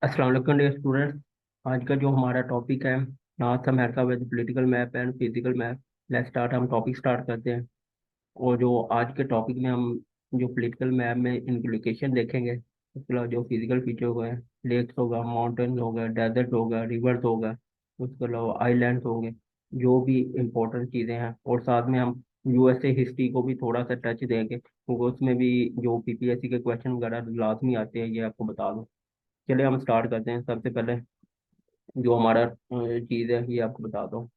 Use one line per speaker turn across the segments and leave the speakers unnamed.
अस्सलाम वालेकुम dear students. आज का जो हमारा टॉपिक है north America with political map and physical map. Let's start. हम टॉपिक स्टार्ट करते हैं। और जो आज के टॉपिक में हम जो पॉलिटिकल मैप में इम्प्लीकेशन देखेंगे, उसके अलावा जो फिजिकल फीचर होगा, लेक्स होगा, माउंटेन्स होगा, डेजर्ट होगा, रिवर्स होगा, उसके अलावा आइलैंड्स होंगे, जो भी इम्पोर्टेंट चीज़ें हैं। और साथ में हम यूएसए हिस्ट्री को भी थोड़ा सा टच देंगे, क्योंकि उसमें भी जो पीपीएससी के क्वेश्चन वगैरह लाजमी आते हैं, ये आपको बता दूँ। चलिए हम स्टार्ट करते हैं। सबसे पहले जो हमारा चीज़ है, ये आपको बता दो।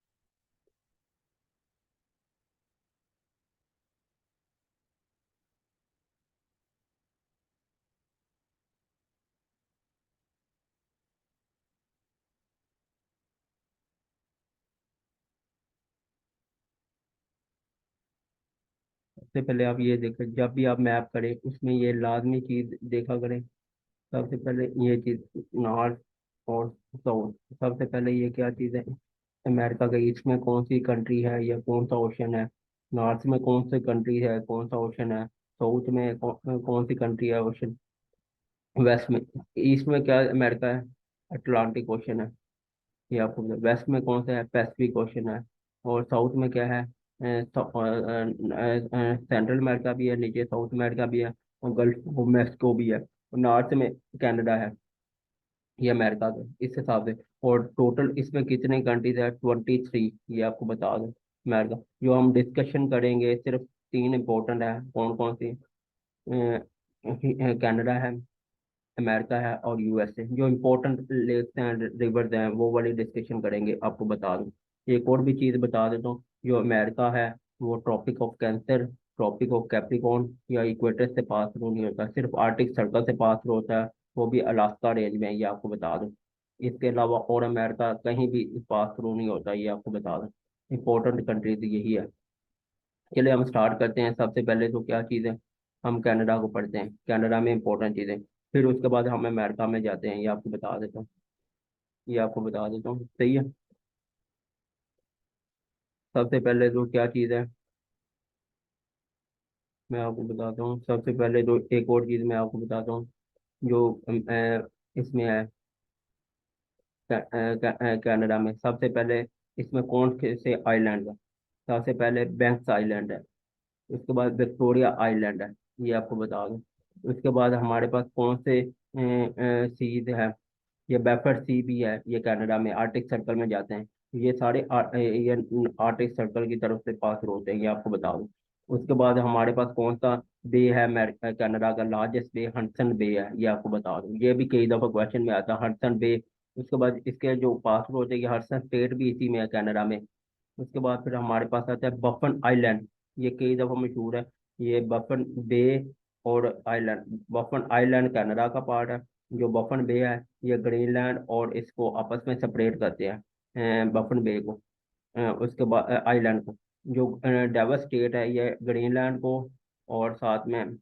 सबसे पहले आप ये देखें, जब भी आप मैप करें उसमें ये लाजमी चीज़ देखा करें। सबसे पहले ये चीज़ नॉर्थ और साउथ। सबसे पहले ये क्या चीज़ है, अमेरिका के ईस्ट में कौन सी कंट्री है या कौन सा ओशन है। नॉर्थ में कौन सी कंट्री है, कौन सा ओशन है। साउथ में कौन सी कंट्री है, ओशन। वेस्ट में, ईस्ट में क्या अमेरिका है, अटलांटिक ओशन है। ये आपको वेस्ट में कौन सा है, पैसिफिक ओशन है। और साउथ में क्या है, सेंट्रल अमेरिका भी है, नीचे साउथ अमेरिका भी है, और गल्फ ऑफ मेक्सिको भी है, और नॉर्थ में कनाडा है। ये अमेरिका का इस हिसाब से। और टोटल इसमें कितने कंट्रीज है, 23। ये आपको बता दूं। अमेरिका जो हम डिस्कशन करेंगे सिर्फ तीन इंपॉर्टेंट है। कौन कौन सी, कनाडा है, अमेरिका है, और यूएसए। जो इम्पोर्टेंट लेक्स हैं, रिवर्स हैं, वो वाली डिस्कशन करेंगे, आपको बता दूं। एक और भी चीज़ बता देता हूँ। जो अमेरिका है वो tropic of cancer, tropic of Capricorn या इक्वेटर से पास थ्रू नहीं होता, सिर्फ आर्टिक सर्कल से पास थ्रू होता है। वो भी अलास्का रेंज में है, ये आपको बता दूं। इसके अलावा और अमेरिका कहीं भी पास थ्रू नहीं होता, ये आपको बता दूं। इंपॉर्टेंट कंट्रीज यही है। चलिए हम स्टार्ट करते हैं। सबसे पहले तो क्या चीज़ है, हम कनाडा को पढ़ते हैं। कनाडा में इंपॉर्टेंट चीज़ें, फिर उसके बाद हम अमेरिका में जाते हैं। ये आपको बता देता हूँ, ये आपको बता देता हूँ, सही है। सबसे पहले तो क्या चीज़ है, मैं आपको बताता हूँ। सबसे पहले तो एक और चीज़ मैं आपको बताता हूँ। जो इसमें है, कनाडा में सबसे पहले इसमें कौन से आइलैंड है। सबसे पहले बैंक्स आइलैंड है, उसके बाद विक्टोरिया आइलैंड है, ये आपको बता दूँ। उसके बाद हमारे पास कौन से सीज है, ये बेफर सी भी है, ये कनाडा में आर्टिक सर्कल में जाते हैं। ये सारे ये आर्टिक सर्कल की तरफ से पास होते हैं, ये आपको बता दूं। उसके बाद हमारे पास कौन सा बे है, कनाडा का लार्जेस्ट बे हडसन बे है, ये आपको बता दूं। ये भी कई दफा क्वेश्चन में आता है, हडसन बे। उसके बाद इसके जो पास होते हैं, ये हडसन स्टेट भी इसी में है, कनाडा में। उसके बाद फिर हमारे पास आता है बफन आइलैंड, ये कई दफा मशहूर है। ये बफन बे और आइलैंड, बफन आइलैंड कनाडा का पार्ट है। जो बफन बे है, ये ग्रीनलैंड और इसको आपस में सेपरेट करते हैं, बफन बे को। उसके बाद आइलैंड को, जो डेवस स्टेट है, ये ग्रीनलैंड को और साथ में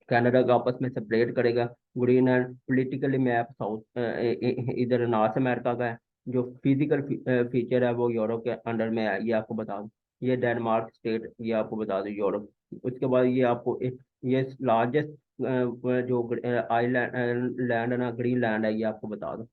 कनाडा को आपस में सेपरेट करेगा। ग्रीनलैंड पोलिटिकली मैप साउथ इधर नॉर्थ अमेरिका का है। जो फिजिकल फीचर है वो यूरोप के अंडर में है, ये आपको बता दूं। ये डेनमार्क स्टेट, ये आपको बता दूं, यूरोप। उसके बाद ये आपको ये लार्जेस्ट जो आइलैंड लैंड है ना, ग्रीन लैंड है, ये आपको बता दूं।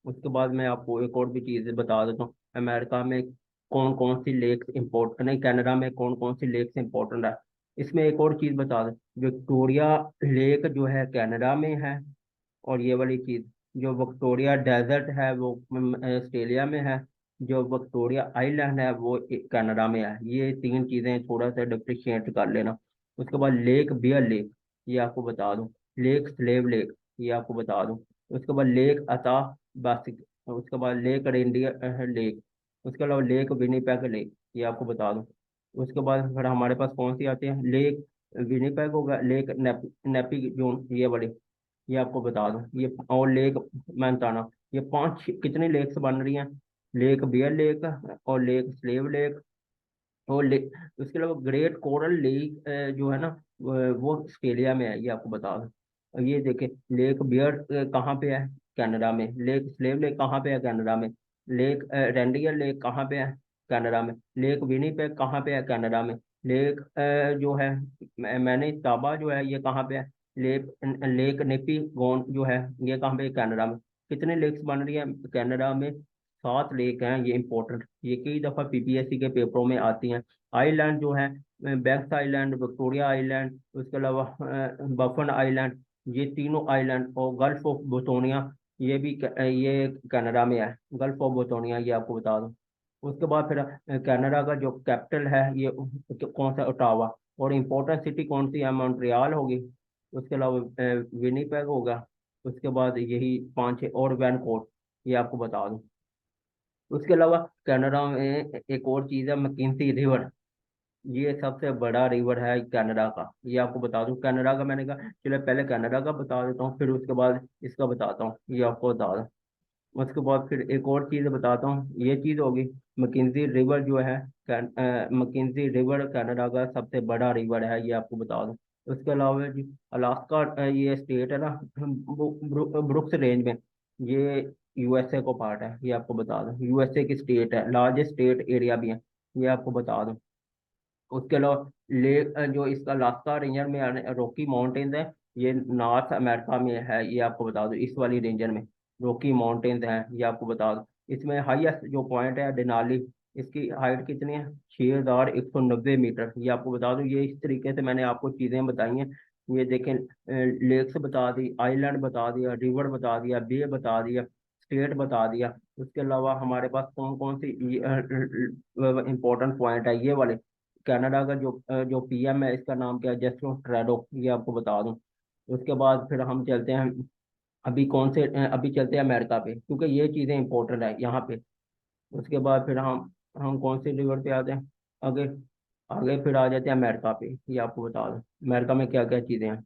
उसके बाद मैं आपको एक और भी चीज़ बता देता हूँ। अमेरिका में कौन कौन सी लेक्स इम्पोर्ट नहीं, कनाडा में कौन कौन सी लेक्स इम्पोर्टेंट है। इसमें एक और चीज़ बता दें। विक्टोरिया लेक जो है कनाडा में है। और ये वाली चीज़, जो विक्टोरिया डेजर्ट है वो ऑस्ट्रेलिया में है। जो विक्टोरिया आइलैंड है वो कनाडा में है। ये तीन चीज़ें थोड़ा सा डिफ्रेंशिएट कर लेना। उसके बाद लेक बियर लेक, ये आपको बता दूं। लेक स्लेव लेक, ये आपको बता दूं। उसके बाद लेक अता बासिक, उसके बाद लेक रेंडियर लेक, उसके अलावा लेक विनीपेग लेक, ये आपको बता दूं। उसके बाद फिर हमारे पास कौन सी आती है, लेक विनीपेग होगा, लेक नेपी जोन, ये वाली, ये आपको बता दूं। ये और लेक मैंताना, ये पांच कितनी लेक्स बन रही हैं, लेक बियर लेक और लेक स्लेव लेक और लेक। उसके अलावा ग्रेट कोरल लेक जो है ना, वो ऑस्ट्रेलिया में है, ये आपको बता दूं। और ये देखे, लेक बियर कहाँ पे है, कनाडा में। लेक स्लेव लेक कहाँ पे है, कनाडा में। लेक रेंडियर लेक कहाँ पे है, कनाडा में। लेक विनीपेग कहाँ पे है, कनाडा में। लेक जो है मैंने ताबा जो है, ये कहाँ पे है। लेक लेक नेपी गोन जो है, ये कहाँ पे है, कनाडा में। कितने लेक्स बन रही है कनाडा में? 7 लेक हैं, ये इंपॉर्टेंट, ये कई दफा पीपीएससी के पेपरों में आती हैं। आइलैंड जो है, बैंक्स आइलैंड, विक्टोरिया आइलैंड, उसके अलावा बफन आइलैंड, ये तीनों आइलैंड, और गल्फ ऑफ बोटोनिया, ये भी ये कनाडा में है। गल्फ ऑफ बोटोनिया, ये आपको बता दूं। उसके बाद फिर कनाडा का जो कैपिटल है ये कौन सा? ओटावा। और इम्पोर्टेंट सिटी कौन सी है? मॉन्ट्रियल होगी। उसके अलावा विनीपेग होगा। उसके बाद यही 5 6 और वैनकोट, ये आपको बता दूं। उसके अलावा कनाडा में एक और चीज़ है, मैकिंसी रिवर। ये सबसे बड़ा रिवर है कनाडा का, ये आपको बता दूं। कनाडा का मैंने कहा, चलो पहले कनाडा का बता देता हूँ, फिर उसके बाद इसका बताता हूँ, ये आपको बता दूं। उसके बाद फिर एक और चीज़ बताता हूँ, ये चीज़ होगी मैकिंजी रिवर जो है। मैकिंजी रिवर कनाडा का सबसे बड़ा रिवर है, ये आपको बता दूं। उसके अलावा जी अलास्का, ये स्टेट है ना, ब्रुक्स रेंज में, ये यूएसए को पार्ट है, ये आपको बता दूं। यूएसए की स्टेट है, लार्जेस्ट स्टेट एरिया भी है, ये आपको बता दूं। उसके अलावा जो इसका अलास्का रेंजर में रॉकी माउंटेन्स है, ये नॉर्थ अमेरिका में है, ये आपको बता दूं। इस वाली रेंजर में रॉकी माउंटेन्स हैं, ये आपको बता दूं। इसमें हाईएस्ट जो पॉइंट है डेनाली, इसकी हाइट कितनी है? 6190 मीटर, ये आपको बता दूं। ये इस तरीके से मैंने आपको चीज़ें बताई हैं। ये देखें, लेक्स बता दी, आइलैंड बता दिया, रिवर बता दिया, बे बता दिया, स्टेट बता दिया। उसके अलावा हमारे पास कौन कौन सी इंपॉर्टेंट पॉइंट है ये वाले। कनाडा का जो पीएम है, इसका नाम क्या है? जस्टिन ट्रूडो, ये आपको बता दूं। उसके बाद फिर हम चलते हैं, अभी चलते हैं अमेरिका पे, क्योंकि ये चीज़ें इंपॉर्टेंट है यहाँ पे। उसके बाद फिर हम कौन से रिवर पे आते हैं? आगे, आगे फिर आ जाते हैं अमेरिका पे, ये आपको बता दूं अमेरिका में क्या क्या चीज़ें हैं।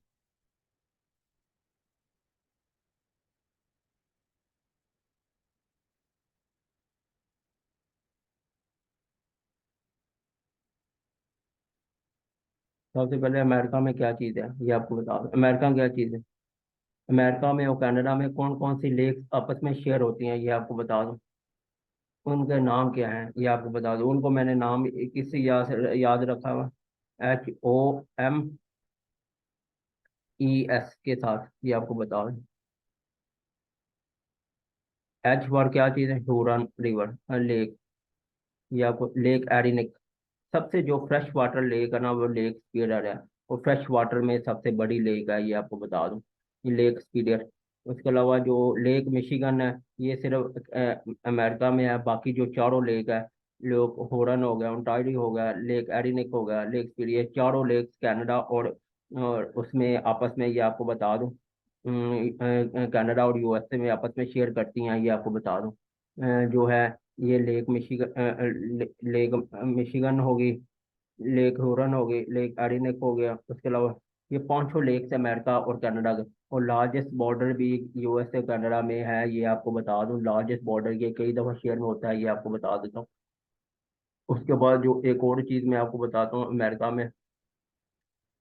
सबसे पहले अमेरिका में क्या चीज़ है, ये आपको बता दूं। अमेरिका क्या चीज़ है? अमेरिका में और कनाडा में कौन कौन सी लेक्स आपस में शेयर होती हैं, ये आपको बता दूं। उनके नाम क्या हैं, ये आपको बता दूं। उनको मैंने नाम किससे याद रखा हुआ? HOMES के साथ, ये आपको बता दूं। एच फॉर क्या चीज़ है? हुरन रिवर लेक, ये आपको लेक एरिनिक। सबसे जो फ्रेश वाटर लेक है ना, वो लेक स्पीडर है। और फ्रेश वाटर में सबसे बड़ी लेक है, ये आपको बता दूं, ये लेक स्पीडर। उसके अलावा जो लेक मिशिगन है, ये सिर्फ अमेरिका में है। बाकी जो चारों लेक है, लोग होरन हो गया, ओंटारियो हो गया, लेक एरिनिक हो गया, लेक स्पीड, ये चारों लेक कनाडा और उसमें आपस में, ये आपको बता दूं, कनाडा और यूएसए में आपस में शेयर करती हैं, ये आपको बता दूं। जो है ये लेक मिशिगन होगी, लेक हुरन हो गई, लेक एरिनेक हो गया। उसके अलावा ये पांचों लेक्स अमेरिका और कनाडा के। और लार्जेस्ट बॉर्डर भी यूएसए कनाडा में है, ये आपको बता दूं। लार्जेस्ट बॉर्डर ये कई दफा शेयर में होता है, ये आपको बता देता हूँ। उसके बाद जो एक और चीज़ मैं आपको बताता हूँ, अमेरिका में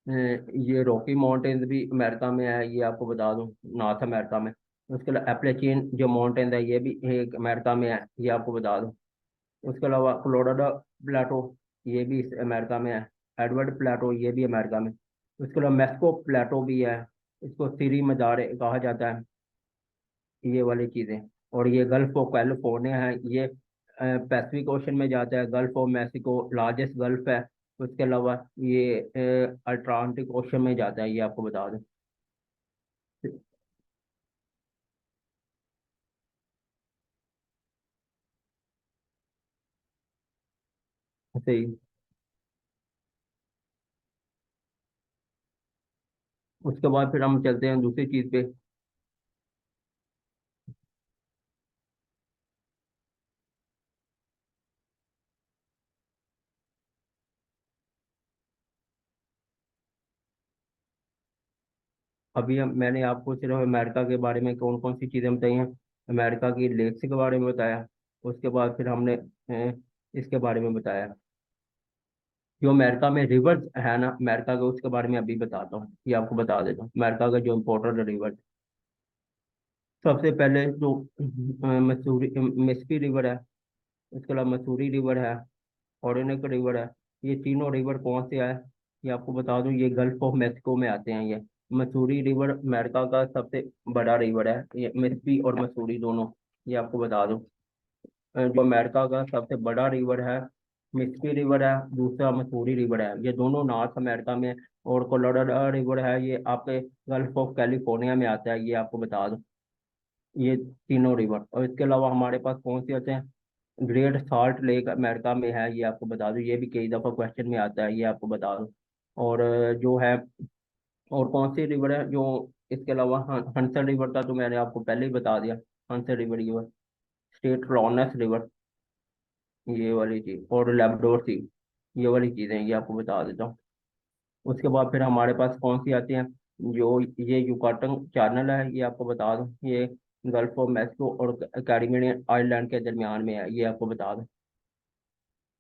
ये रॉकी माउंटेन्स भी अमेरिका में है, ये आपको बता दूं, नॉर्थ अमेरिका में। उसके अलावा एप्लेचियन जो माउंटेन है, ये भी एक अमेरिका में है, ये आपको बता दूं। उसके अलावा कोलोराडो प्लेटो, ये भी इस अमेरिका में है। एडवर्ड प्लेटो, ये भी अमेरिका में। उसके अलावा मेस्को प्लेटो भी है, इसको सीरी मज़ार कहा जाता है, ये वाली चीज़ें। और ये गल्फ ऑफ कैलिफोर्निया है, ये पैसिफिक ओशन में जाता है। Gulf of Mexico largest gulf है। उसके अलावा ये अटलांटिक ओशन में जाता है, ये आपको बता दें। सही। उसके बाद फिर हम चलते हैं दूसरी चीज़ पे। मैंने आपको सिर्फ अमेरिका के बारे में कौन कौन सी चीज़ें बताई हैं, अमेरिका की लेक्स के बारे में बताया। उसके बाद फिर हमने इसके बारे में बताया, जो अमेरिका में रिवर्स है ना अमेरिका के, उसके बारे में अभी बताता हूँ, ये आपको बता देता हूँ। अमेरिका का जो इम्पोर्टेंट रिवर, सबसे पहले जो मसूरी मिसिसिपी रिवर है। उसके अलावा मसूरी रिवर है, ओरिनोको रिवर है। ये तीनों रिवर कौन से है, ये आपको बता दूं, ये गल्फ ऑफ मेक्सिको में आते हैं ये। मसूरी रिवर अमेरिका का सबसे बड़ा रिवर है, ये मिसिसिपी और मसूरी दोनों, ये आपको बता दूं। जो अमेरिका का सबसे बड़ा रिवर है मिसिसिपी रिवर है, दूसरा मसूरी रिवर है, ये दोनों नॉर्थ अमेरिका में। और कोलोराडो रिवर है, ये आपके गल्फ ऑफ कैलिफोर्निया में आता है, ये आपको बता दूं। ये तीनों रिवर, और इसके अलावा हमारे पास कौन से होते हैं, ग्रेट साल्ट लेक अमेरिका में है, ये आपको बता दूं, ये भी कई दफा क्वेश्चन में आता है, ये आपको बता दूं। और जो है, और कौन सी रिवर है जो, इसके अलावा हंसन रिवर का तो मैंने आपको पहले ही बता दिया। हंसन रिवर, ये स्टेट लॉरेंस रिवर, ये वाली चीज, और लेब्रोर सी, ये वाली चीजें ये आपको बता देता हूँ। उसके बाद फिर हमारे पास कौन सी आती हैं, जो ये युकाटन चैनल है, ये आपको बता दूं, ये गल्फ ऑफ मैक्सिको और कैरिबियन आइलैंड के दरमियान में है, ये आपको बता दूं।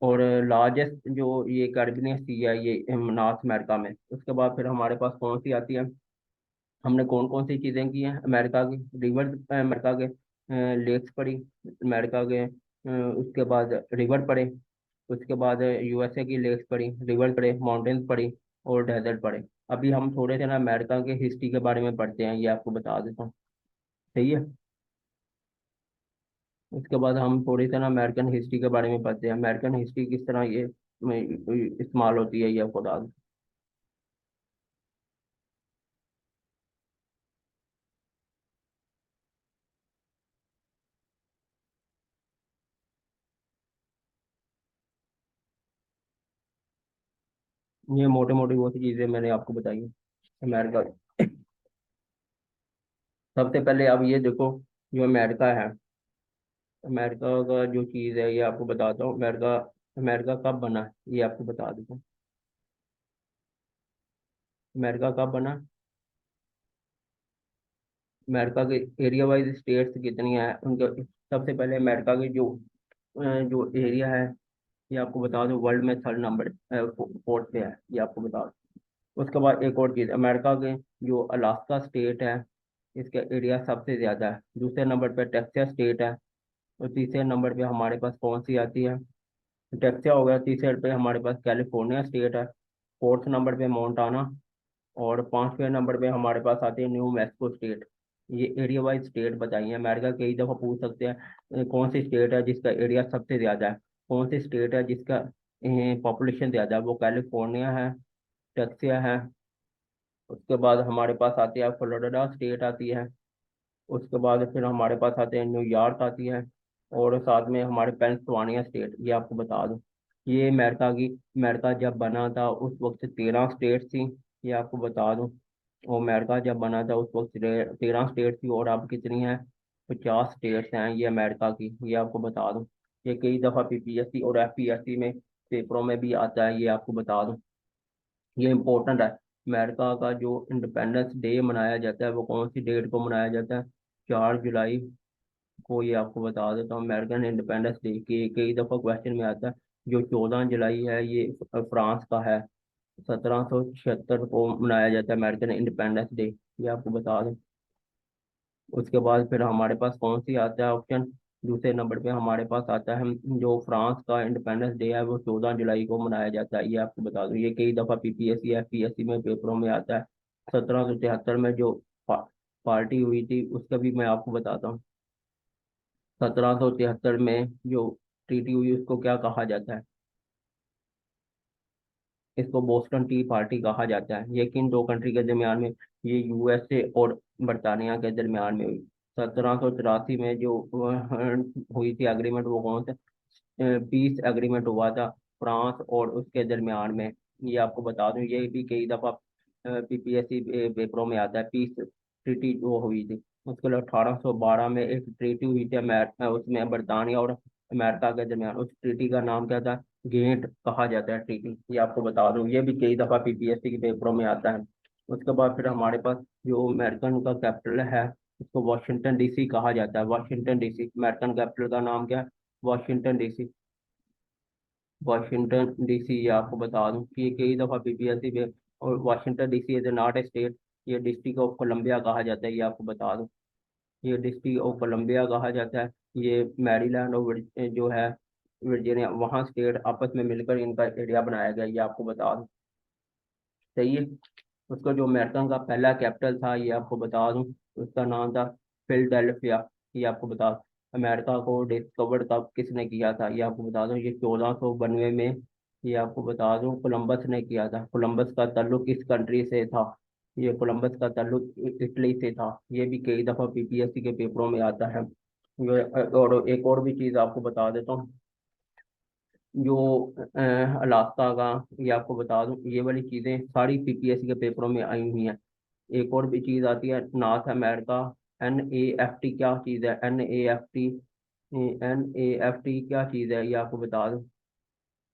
और लार्जेस्ट जो ये कैरिबियन सी है, ये नॉर्थ अमेरिका में। उसके बाद फिर हमारे पास कौन सी आती है, हमने कौन कौन सी चीज़ें की हैं अमेरिका की, रिवर अमेरिका के, लेक्स पढ़ी अमेरिका के, उसके बाद रिवर पढ़े, उसके बाद यूएसए की लेक्स पढ़ी, रिवर पढ़े, माउंटेन्स पढ़ी, और डेजर्ट पढ़े। अभी हम थोड़े से ना अमेरिका के हिस्ट्री के बारे में पढ़ते हैं, ये आपको बता देता हूँ। सही है। उसके बाद हम थोड़ी सा ना अमेरिकन हिस्ट्री के बारे में पढ़ते हैं, अमेरिकन हिस्ट्री किस तरह ये इस्तेमाल होती है, ये आपको बता दूं। ये मोटे मोटी वो सी चीज़ें मैंने आपको बताई हैं अमेरिका की। सबसे पहले अब ये देखो, जो अमेरिका है, अमेरिका का जो चीज़ है ये आपको बताता हूँ। अमेरिका, अमेरिका कब बना ये आपको बता देता हूँ। अमेरिका कब बना, अमेरिका के एरिया वाइज स्टेट्स कितनी है उनके। सबसे पहले अमेरिका के जो एरिया है, ये आपको बता दूं, वर्ल्ड में थर्ड नंबर, फोर्थ पे है, ये आपको बता दूं। उसके बाद एक और चीज़, अमेरिका के जो अलास्का स्टेट है, इसका एरिया सबसे ज़्यादा है। दूसरे नंबर पे टेक्सास स्टेट है, और तीसरे नंबर पे हमारे पास कौन सी आती है, टेक्सास हो गया। तीसरे पे हमारे पास कैलिफोर्निया स्टेट है। फोर्थ नंबर पे मोन्टाना, और पांचवें नंबर पे हमारे पास आती है न्यू मैक्सिको स्टेट। ये एरिया वाइज स्टेट बताइए, अमेरिका कई दफा पूछ सकते हैं, कौन सी स्टेट है जिसका एरिया सबसे ज्यादा है, कौन सी स्टेट है जिसका पॉपुलेशन ज्यादा है, वो कैलिफोर्निया है, टेक्सास है। उसके बाद हमारे पास आती है फ्लोरिडा स्टेट आती है। उसके बाद फिर हमारे पास आते हैं न्यूयॉर्क आती है, और साथ में हमारे पेंसिल्वानिया स्टेट, ये आपको बता दूं। ये अमेरिका जब बना था उस वक्त 13 स्टेट थी, ये आपको बता दूं। और अमेरिका जब बना था उस वक्त 13 स्टेट थी, और अब कितनी है, 50 स्टेट्स हैं ये अमेरिका की, ये आपको बता दूं। ये कई दफ़ा पीपीएससी और एफपीएससी में पेपरों में भी आता है, ये आपको बता दूं। ये इम्पोर्टेंट है। अमेरिका का जो इंडिपेंडेंस डे मनाया जाता है वो कौन सी डेट को मनाया जाता है, 4 जुलाई को, ये आपको बता देता हूँ। अमेरिकन इंडिपेंडेंस डे की कई दफ़ा क्वेश्चन में आता है। जो 14 जुलाई है, ये फ्रांस का है, 1776 को मनाया जाता है अमेरिकन इंडिपेंडेंस डे, ये आपको बता दें। उसके बाद फिर हमारे पास कौन सी आता है ऑप्शन, दूसरे नंबर पे हमारे पास आता है, जो फ्रांस का इंडिपेंडेंस डे है वो 14 जुलाई को मनाया जाता है, ये आपको बता दूं। ये कई दफ़ा पीपीएससी एफपीएससी में पेपरों में आता है। 1773 में जो पार्टी हुई थी उसका भी मैं आपको बताता हूँ। 1773 में जो ट्रीटी हुई उसको क्या कहा जाता है, इसको बोस्टन टी पार्टी कहा जाता है। ये किन दो कंट्री के दरमियान में, ये यूएसए और बरतानिया के दरमियान में हुई। 1783 में जो हुई थी एग्रीमेंट, वो कौन सा पीस एग्रीमेंट हुआ था फ्रांस और उसके दरमियान में, ये आपको बता दूं। ये भी कई दफा पीपीएससी पेपरों में आता है, पीस ट्रीटी जो हुई थी। उसके लिए 1812 में एक ट्रीटी हुई थी उसमें बरतानिया और अमेरिका के दरमियान, उस ट्रीटी का नाम क्या था, गेंट कहा जाता है ट्रीटी, ये आपको बता दूं। ये भी कई दफा पीपीएससी के पेपरों में आता है। उसके बाद फिर हमारे पास जो अमेरिकन का कैपिटल है, इसको वाशिंगटन डीसी कहा जाता है। वाशिंगटन डीसी, अमेरिकन कैपिटल का नाम क्या है, वाशिंगटन डीसी। वाशिंगटन डीसी, ये आपको बता दूं कि ये कई दफा पीपीएससी पे, और Washington DC is not a state, ये डिस्ट्रिक्ट ऑफ कोलंबिया कहा जाता है, ये आपको बता दूं। ये डिस्ट्रिक्ट ऑफ कोलंबिया कहा जाता है। ये मैरीलैंड और जो है वर्जीनिया, वहाँ स्टेट आपस में मिलकर इनका एरिया बनाया गया, ये आपको बता दूं। सही है। उसका जो अमेरिकन का पहला कैपिटल था ये आपको बता दूं, उसका नाम था फिलडेल्फिया। ये आपको बता, अमेरिका को डिस्कवर कब किसने किया था ये आपको बता दूं, ये 1492 में। ये आपको बता दूं कोलंबस ने किया था। कोलंबस का ताल्लुक किस कंट्री से था? ये कोलंबस का ताल्लुक इटली से था। ये भी कई दफा पीपीएससी के पेपरों में आता है। और एक और भी चीज़ आपको बता देता हूँ, जो अलास्का का, ये आपको बता दूं, ये वाली चीज़ें सारी पीपीएससी के पेपरों में आई हुई हैं। एक और भी चीज़ आती है नॉर्थ अमेरिका। NAFT क्या चीज़ है? NAFT, NAFT क्या चीज़ है ये आपको बता दूं।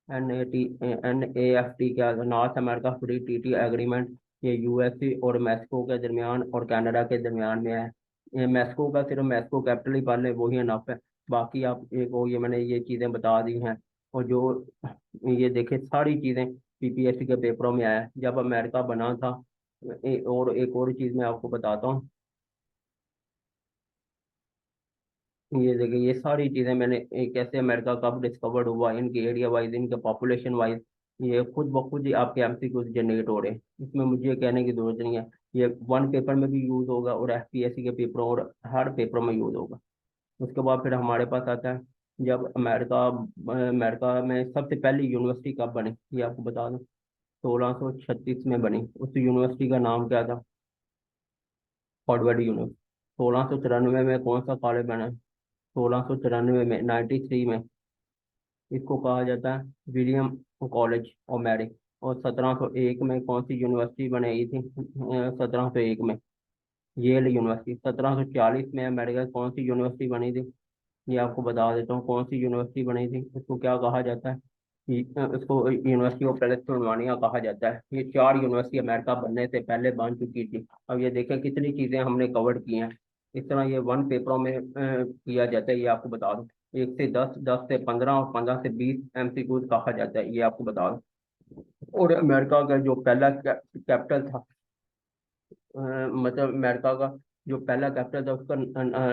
NAFT क्या है? North America free treaty agreement. ये यूएसए और मैक्सिको के दरमियान और कनाडा के दरमियान में है। ये मैक्सिको का सिर्फ मैक्सिको कैपिटल ही पढ़ लें वही अनफ है। बाकी आप एक वो ये मैंने ये चीज़ें बता दी हैं। और जो ये देखे सारी चीज़ें पीपीएससी के पेपरों में आया है जब अमेरिका बना था। और एक और चीज़ मैं आपको बताता हूँ। ये देखिए ये सारी चीजें मैंने कैसे अमेरिका कब डिस्कवर्ड हुआ, इनके एरिया वाइज, इनके पॉपुलेशन वाइज, ये खुद ब खुद ही आपके एमसीक्यूज जनरेट हो रहे हैं। इसमें मुझे ये कहने की जरूरत नहीं है। ये वन पेपर में भी यूज होगा और एफपीएससी के पेपरों और हर पेपर में यूज होगा। उसके बाद फिर हमारे पास आता है जब अमेरिका में सबसे पहली यूनिवर्सिटी कब बनी ये आपको बता दूं। 1636 में बनी। उस यूनिवर्सिटी का नाम क्या था? Harvard university. 1694 में कौन सा कॉलेज बना? 1694 में, 93 में, इसको कहा जाता है विलियम कॉलेज ऑफ मैरी। और 1701 में कौन सी यूनिवर्सिटी बनाई थी? 1701 में येल यूनिवर्सिटी। 1740 में अमेरिका की कौन सी यूनिवर्सिटी बनी थी? ये आपको बता देता हूँ कौन सी यूनिवर्सिटी बनी थी। इसको क्या कहा जाता है? इसको यूनिवर्सिटी ऑफ पेंसिल्वानिया कहा जाता है। ये चार यूनिवर्सिटी अमेरिका बनने से पहले बन चुकी थी। अब ये देखें कितनी चीजें हमने कवर की हैं। इस तरह ये वन पेपरों में किया जाता है। ये आपको बता दूं 1 से 10, 10 से 15 और 15 से 20 एमसीक्यूज कहा जाता है। ये आपको बता दूं। और अमेरिका का जो पहला कैपिटल था, मतलब अमेरिका का जो पहला कैपिटल था उसका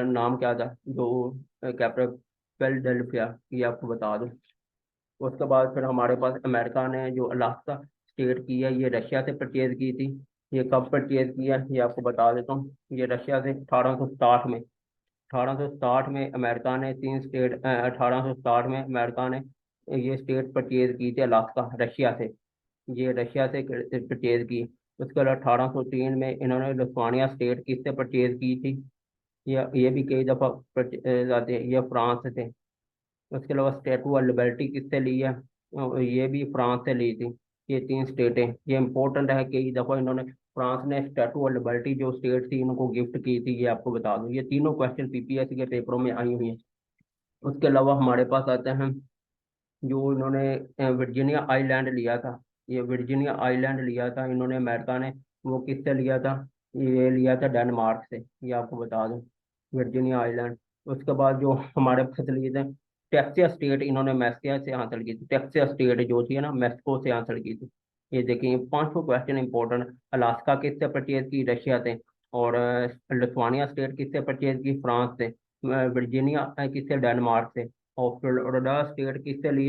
नाम क्या था? जो कैपिटल फिलाडेल्फिया। ये आपको बता दूं। उसके बाद फिर हमारे पास अमेरिका ने जो अलास्का स्टेट की है ये रशिया से परचेज की थी। ये कब परचेज किया ये आपको बता देता हूँ। ये रशिया से 1860 में। 1860 में अमेरिका ने तीन स्टेट 1860 में अमेरिका ने ये स्टेट परचेज की थी अलास्का रशिया से। ये रशिया से परचेज की। उसके बाद 1803 में इन्होंने लिथुआनिया स्टेट किससे परचेज की थी? ये भी कई दफा आते हैं, ये फ्रांस से। उसके अलावा स्टैटू ऑफ लिबर्टी किससे ली है? ये भी फ्रांस से ली थी। ये तीन स्टेटें ये इंपॉर्टेंट है। कई दफा इन्होंने फ्रांस ने स्टैटू ऑफ लिबर्टी जो स्टेट थी इनको गिफ्ट की थी। ये आपको बता दूं ये तीनों क्वेश्चन पीपीएससी के पेपरों में आई हुई हैं। उसके अलावा हमारे पास आते हैं जो इन्होंने वर्जीनिया आइलैंड लिया था। ये वर्जीनिया आइलैंड लिया था इन्होंने अमेरिका ने, वो किससे लिया था? ये लिया था डेनमार्क से। ये आपको बता दूं वर्जीनिया आइलैंड। उसके बाद जो हमारे पास लिए थे टेक्सास स्टेट, इन्होंने मैस्को से हासिल की थी। टेक्सास स्टेट जो थी ना मैस्को से हासिल की थी। ये देखिए पांचों क्वेश्चन इंपॉर्टेंट। अलास्का किससे परचेज की? रशिया से। और लिथुआनिया स्टेट किससे परचेज की? फ्रांस से। वर्जीनिया किससे? डेनमार्क से। और फ्लोरिडा स्टेट किससे ली?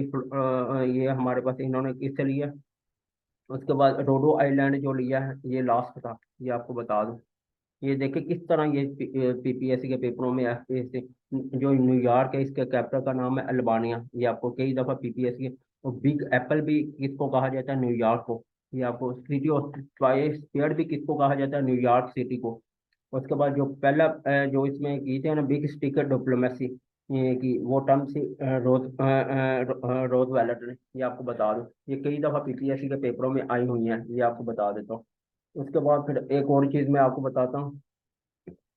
ये हमारे पास इन्होंने किससे लिया? उसके बाद रोडो आइलैंड जो लिया है ये लास्ट था। ये आपको बता दूं। ये देखिए किस तरह ये पीपीएससी के पेपरों में ऐसे जो न्यूयॉर्क है इसके कैपिटल का नाम है अल्बानिया। ये आपको कई दफा पीपीएससी के, और बिग एप्पल भी किसको कहा जाता है? न्यूयॉर्क को। ये आपको सिटी ऑफ ट्वाइस स्टेट भी किसको कहा जाता है? न्यूयॉर्क सिटी को। उसके बाद जो पहला जो इसमें की थी ना बिग स्टिकर डिप्लोमेसी, ये की वो टर्म से रोज वेलेट ने। ये आपको बता दूं ये कई दफा पीपीएससी के पेपरों में आई हुई हैं। ये आपको बता देता हूँ। उसके बाद फिर एक और चीज मैं आपको बताता हूँ।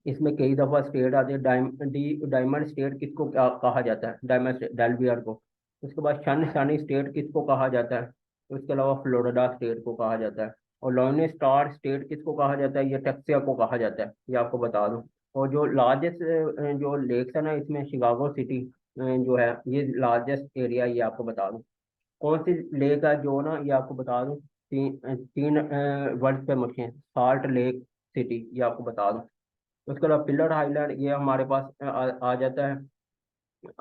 इसमें कई दफा स्टेट आते हैं डायमंड स्टेट किसको क्या कहा जाता है? डायमंड स्टेट डेलबियर को। उसके बाद शनी स्टेट किसको कहा जाता है? उसके अलावा फ्लोरिडा स्टेट को कहा जाता है। और लोनी स्टार स्टेट किसको कहा जाता है? ये टेक्सिया को कहा जाता है। ये आपको बता दूं। और जो लार्जेस्ट जो लेक्स है ना इसमें शिकागो सिटी जो है ये लार्जेस्ट एरिया। ये आपको बता दूं कौन सी लेक है जो ना, ये आपको बता दूं तीन वर्ड पे मशहूर है। Salt lake city. ये आपको बता दूं। उसके अलावा पिलर आइलैंड ये हमारे पास आ जाता है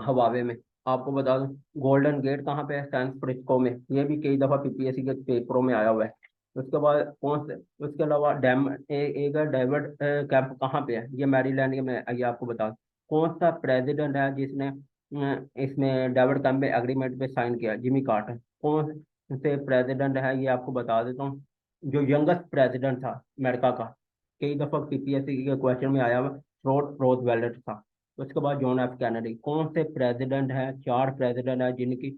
हवावे में। आपको बता दूं गोल्डन गेट कहाँ पे है? सैन फ्रांसिस्को में। ये भी कई दफा पीपीएससी के पेपरों में आया हुआ है। उसके बाद कौन से, उसके अलावा एक डाइवर्ट कैंप कहाँ पे है, ये मैरीलैंड के, मैं ये आपको बता दूं। कौन सा प्रेसिडेंट है जिसने इसमें डाइवर्ट कैंप में एग्रीमेंट पे साइन किया, जिमी कार्टर। कौन से प्रेसिडेंट है, ये आपको बता देता हूँ। जो यंगेस्ट प्रेसिडेंट था अमेरिका का, कई दफा पीपीएससी के क्वेश्चन में आया हुआ, रोजवेल्ट था। उसके बाद जॉन एफ कैनेडी। कौन से प्रेसिडेंट है, चार प्रेसिडेंट है जिनकी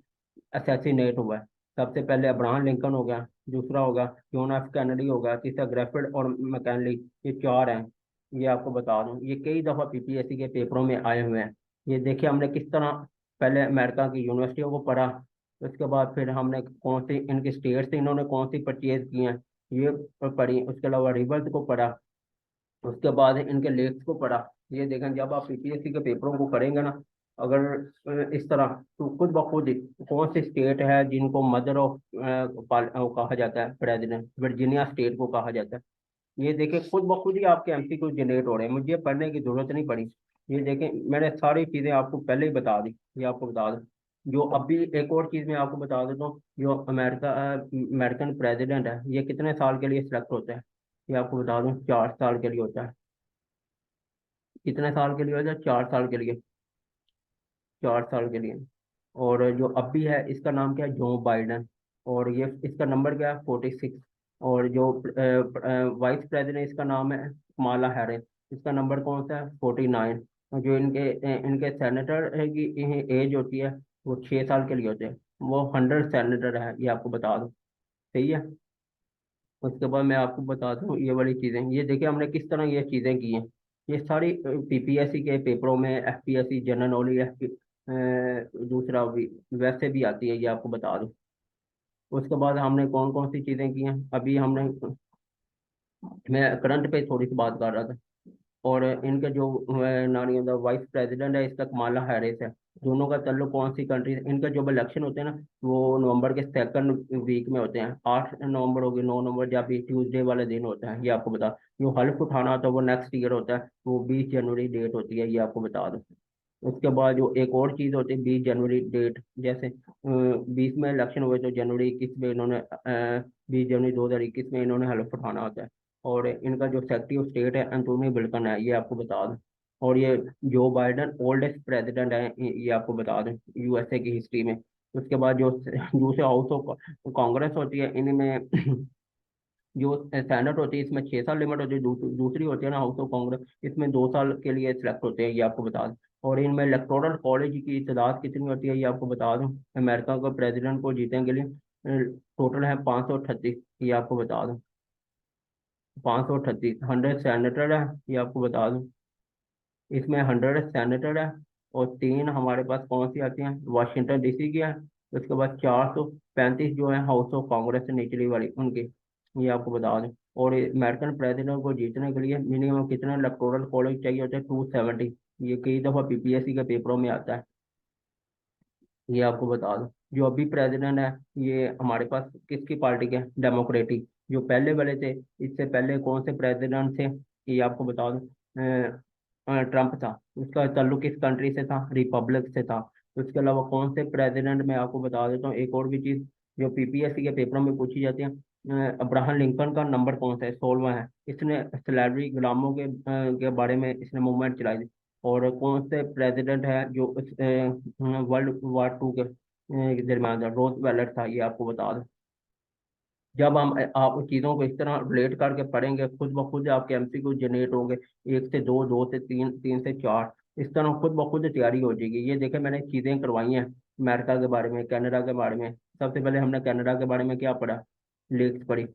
असैसिनेट हुआ है। सबसे पहले अब्राहम लिंकन हो गया, दूसरा होगा जॉन एफ कैनेडी होगा, तीसरा ग्रेफिड और मैकनली। ये चार हैं, ये आपको बता दूं, ये कई दफा पीपीएससी के पेपरों में आए हुए हैं। ये देखिए हमने किस तरह पहले अमेरिका की यूनिवर्सिटियों को पढ़ा, उसके बाद फिर हमने कौन सी इनके स्टेट से इन्होंने कौन सी परचेज की हैं ये पढ़ी, उसके अलावा रिवर्स को पढ़ा, उसके बाद इनके लेख्स को पढ़ा। ये देखें, जब आप पीपीएससी के पेपरों को करेंगे ना, अगर इस तरह, तो खुद ब खुद ही कौन सी स्टेट है जिनको मदर ऑफ कहा जाता है प्रेसिडेंट, वर्जीनिया स्टेट को कहा जाता है। ये देखें खुद ब खुद ही आपके एमसीक्यू जनरेट हो रहे हैं, मुझे पढ़ने की जरूरत नहीं पड़ी। ये देखें मैंने सारी चीजें आपको पहले ही बता दी, ये आपको बता दूं। जो अभी एक और चीज मैं आपको बता देता हूँ, जो अमेरिकन प्रेसिडेंट है, ये कितने साल के लिए सिलेक्ट होता है, ये आपको बता दूं, 4 साल के लिए होता है। कितने साल के लिए होता है, 4 साल के लिए, 4 साल के लिए। और जो अब भी है, इसका नाम क्या है, जो बाइडन। और ये इसका नंबर क्या है, 46। और जो वाइस प्रेसिडेंट, इसका नाम है कमाला हैरिस। इसका नंबर कौन सा है, 49। और जो इनके सेनेटर की एज होती है, वो 6 साल के लिए होते हैं। वो 100 सेनेटर है, ये आपको बता दूं। सही है। उसके बाद मैं आपको बताता हूँ ये वाली चीज़ें, ये देखिए हमने किस तरह ये चीज़ें की हैं। ये सारी पीपीएससी के पेपरों में, एफपीएससी जनरल नॉलेज, दूसरा भी वैसे भी आती है, ये आपको बता दूँ। उसके बाद हमने कौन कौन सी चीज़ें की हैं अभी हमने, मैं करंट पे थोड़ी सी बात कर रहा था। और इनके जो नानी द वाइस प्रेसिडेंट है, इसका कमाला हैरिस है। दोनों का ताल्लुक कौन सी कंट्री से, इनका जब इलेक्शन होते हैं ना, वो नवंबर के सेकंड वीक में होते हैं। 8 नवंबर हो गई, 9 नवंबर, जब भी ट्यूसडे वाले दिन होता है, ये आपको बता। जो हल्फ उठाना होता है वो नेक्स्ट ईयर होता है, वो 20 जनवरी डेट होती है, ये आपको बता दो। उसके बाद जो एक और चीज़ होती है, 20 जनवरी डेट, जैसे 20 में इलेक्शन हुए तो जनवरी 21 में इन्होंने 20 जनवरी 2021 में इन्होंने हल्फ उठाना होता है। और इनका जो सेक्रेटरी ऑफ स्टेट है एंटोनी बिल्कन है, ये आपको बता दूं। और ये जो बाइडन ओल्डेस्ट प्रेसिडेंट है, ये आपको बता दूं यूएसए की हिस्ट्री में। उसके बाद जो दूसरे हाउस ऑफ कांग्रेस होती है, इनमें जो सेनेट होती है, इसमें 6 साल लिमिट होती है। दूसरी होती है ना हाउस ऑफ कांग्रेस, इसमें 2 साल के लिए सिलेक्ट होते हैं, ये आपको बता दूं। और इनमें इलेक्टोरल कॉलेज की तादाद कितनी होती है, ये आपको बता दूं। अमेरिका को प्रेसिडेंट को जीतने के लिए टोटल है 538, ये आपको बता दूं। 538, 100 सेनेटर है, ये आपको बता दूं। इसमें 100 सेनेटर है। और 3 हमारे पास कौन सी आती हैं, वाशिंगटन डीसी की है। उसके बाद 435 जो है हाउस ऑफ कांग्रेस से निचली वाली उनकी, ये आपको बता दें। और अमेरिकन प्रेसिडेंट को जीतने के लिए मिनिमम कितने इलेक्टोरल कॉलेज चाहिए होते हैं, 270। ये कई दफा पीपीएससी के पेपरों में आता है, ये आपको बता दूं। जो अभी प्रेसिडेंट है, ये हमारे पास किसकी पार्टी के, डेमोक्रेटिक। जो पहले वाले थे, इससे पहले कौन से प्रेसिडेंट थे, ये आपको बता दूं। ट्रम्प था, उसका ताल्लुक किस कंट्री से था, रिपब्लिक से था। उसके अलावा कौन से प्रेसिडेंट, मैं आपको बता देता हूँ एक और भी चीज़ जो पीपीएससी के पेपरों में पूछी जाती है। अब्राहम लिंकन का नंबर कौन सा है, 16वां है। इसने स्लेवरी गुलामों के बारे में इसने मूवमेंट चलाई थी। और कौन से प्रेसिडेंट है जो वर्ल्ड वॉर 2 के दरमियान था, रोज वेलट था, ये आपको बता दूं। जब हम आप चीज़ों को इस तरह रिलेट करके पढ़ेंगे, खुद ब खुद आपके एमसीक्यू जनरेट होंगे। 1 से 2, 2 से 3, 3 से 4, इस तरह खुद ब खुद तैयारी हो जाएगी। ये देखें मैंने चीज़ें करवाई हैं अमेरिका के बारे में, कनाडा के बारे में। सबसे पहले हमने कनाडा के बारे में क्या पढ़ा, लेक्स पढ़ी।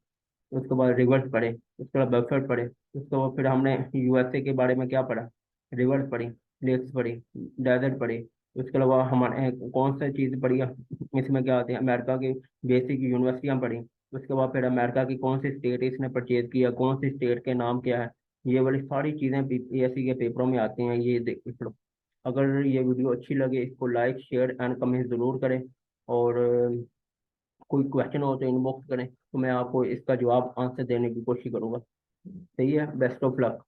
उसके बाद रिवर्स पढ़े, उसके बाद बफर पढ़े। उसके बाद फिर हमने यूएसए के बारे में क्या पढ़ा, रिवर्स पढ़ी, लेक्स पढ़ी, डेजर्ट पढ़ी। उसके अलावा हमारे कौन सा चीज़ पढ़ी है, इसमें क्या आते हैं, अमेरिका की बेसिक यूनिवर्सिटियाँ पढ़ी। उसके बाद फिर अमेरिका की कौन सी स्टेट इसने परचेज किया, कौन सी स्टेट के नाम क्या है। ये वाली सारी चीज़ें बीपीएससी के पेपरों में आती हैं, ये देख लो। अगर ये वीडियो अच्छी लगे, इसको लाइक शेयर एंड कमेंट ज़रूर करें। और कोई क्वेश्चन हो तो इनबॉक्स करें, तो मैं आपको इसका जवाब आंसर देने की कोशिश करूंगा। सही है, बेस्ट ऑफ लक।